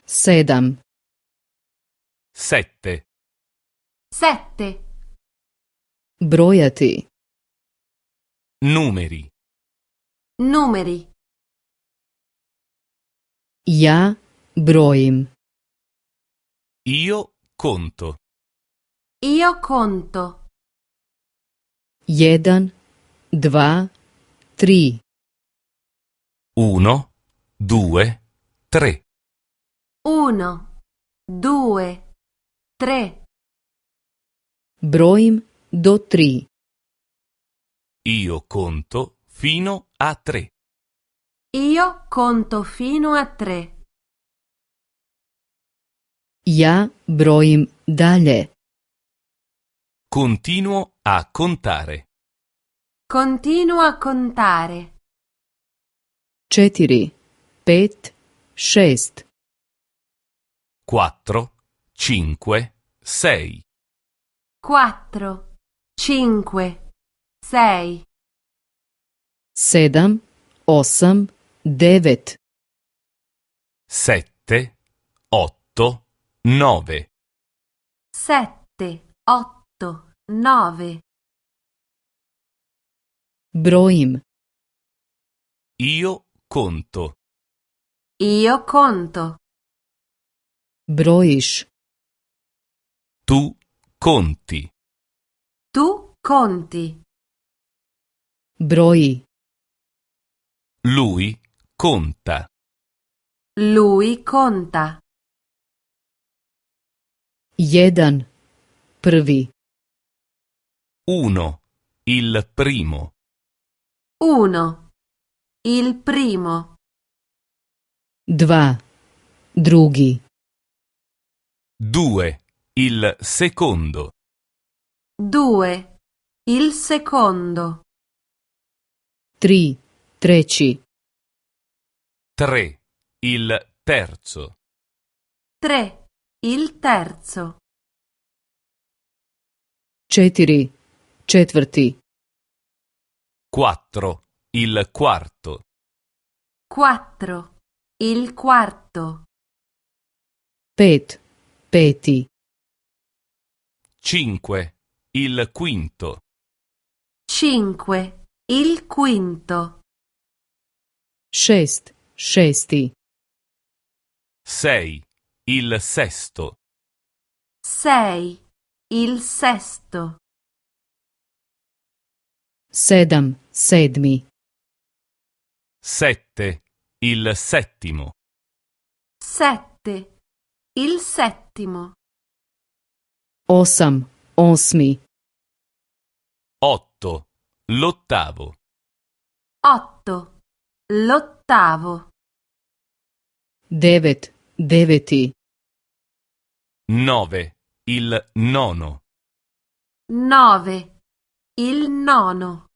7. 7. 7. Brojati. Numeri. Numeri. Ja brojim. Io conto. Io conto. 1, 2, 3. 1, 2, 3. 1, 2, 3. Brojim do 3. Io conto fino a 3. Io conto fino a 3. Ja brojim dalje. Continuo a contare. Continuo a contare. 4, 5, 6. 4, 5, 6. 4, 5, 6. 7, 8, 9. 7, 8, 9. 7, 8, 9. Brojim. Io conto. Io conto. Brojiš. Tu conti. Tu conti. Broji. Lui conta. Lui conta. 1, prvi. 1, il primo. 1. Il primo. 2, drugi. 2, il secondo. 2. Il secondo. 3, treći. 3, il terzo. 3. Il terzo. 4, četvrti. 4, il quarto. 4. Il quarto. 5, peti. 5, il quinto. 5. Il quinto. 6, šesti. 6, il sesto. 6. Il sesto. 7, sedmi. 7, il settimo. 7. Il settimo. 8, osmi. 8, l'ottavo. 8. L'ottavo. 9, deveti. 9, il nono. 9. Il nono.